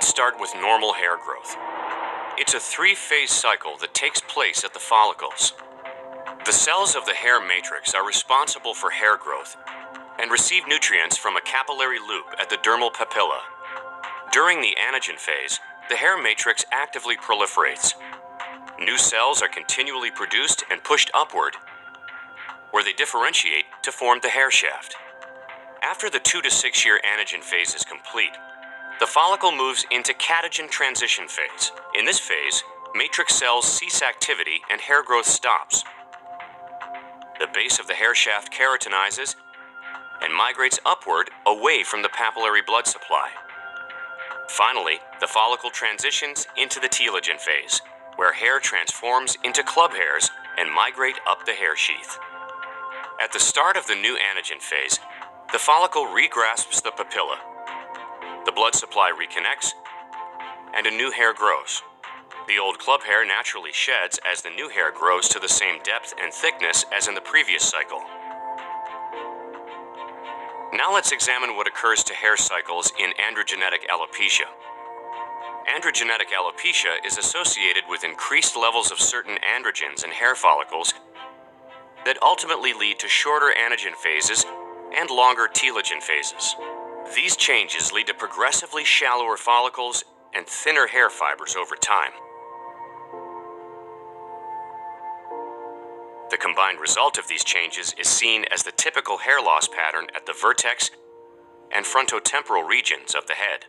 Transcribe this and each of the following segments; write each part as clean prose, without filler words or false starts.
Let's start with normal hair growth. It's a three-phase cycle that takes place at the follicles. The cells of the hair matrix are responsible for hair growth and receive nutrients from a capillary loop at the dermal papilla. During the anagen phase, the hair matrix actively proliferates. New cells are continually produced and pushed upward, where they differentiate to form the hair shaft. After the 2 to 6 year anagen phase is complete, the follicle moves into catagen transition phase. In this phase, matrix cells cease activity and hair growth stops. The base of the hair shaft keratinizes and migrates upward away from the papillary blood supply. Finally, the follicle transitions into the telogen phase, where hair transforms into club hairs and migrate up the hair sheath. At the start of the new anagen phase, the follicle regrasps the papilla. The blood supply reconnects, and a new hair grows. The old club hair naturally sheds as the new hair grows to the same depth and thickness as in the previous cycle. Now let's examine what occurs to hair cycles in androgenetic alopecia. Androgenetic alopecia is associated with increased levels of certain androgens in hair follicles that ultimately lead to shorter anagen phases and longer telogen phases. These changes lead to progressively shallower follicles and thinner hair fibers over time. The combined result of these changes is seen as the typical hair loss pattern at the vertex and frontotemporal regions of the head.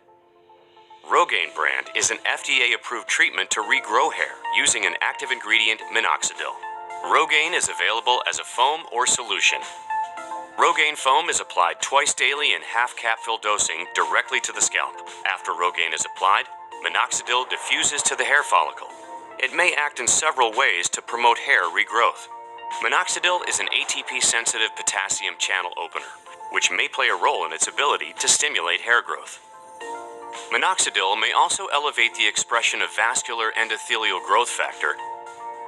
Rogain brand is an FDA-approved treatment to regrow hair using an active ingredient, Minoxidil. Rogain is available as a foam or solution. Rogain foam is applied twice daily in half-capsule dosing directly to the scalp. After Rogain is applied, Minoxidil diffuses to the hair follicle. It may act in several ways to promote hair regrowth. Minoxidil is an ATP-sensitive potassium channel opener, which may play a role in its ability to stimulate hair growth. Minoxidil may also elevate the expression of vascular endothelial growth factor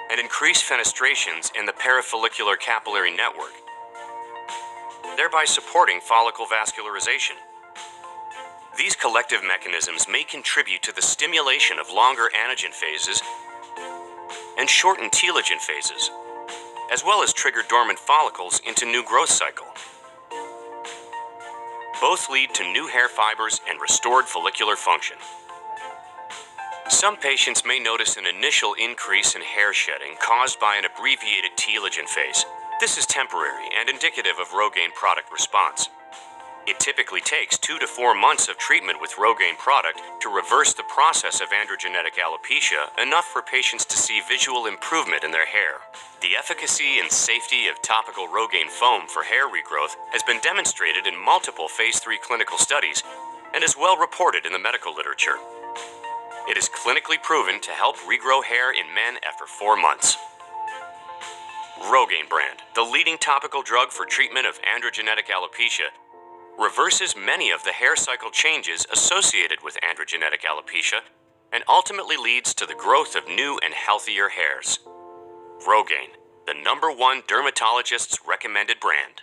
and increase fenestrations in the parafollicular capillary network, thereby supporting follicle vascularization. These collective mechanisms may contribute to the stimulation of longer anagen phases and shortened telogen phases, as well as trigger dormant follicles into new growth cycle. Both lead to new hair fibers and restored follicular function. Some patients may notice an initial increase in hair shedding caused by an abbreviated telogen phase. This is temporary and indicative of Rogain product response. It typically takes 2 to 4 months of treatment with Rogain product to reverse the process of androgenetic alopecia enough for patients to see visual improvement in their hair. The efficacy and safety of topical Rogain foam for hair regrowth has been demonstrated in multiple phase 3 clinical studies and is well reported in the medical literature. It is clinically proven to help regrow hair in men after 4 months. Rogain brand, the leading topical drug for treatment of androgenetic alopecia, reverses many of the hair cycle changes associated with androgenetic alopecia and ultimately leads to the growth of new and healthier hairs. Rogain, the #1 dermatologist's recommended brand.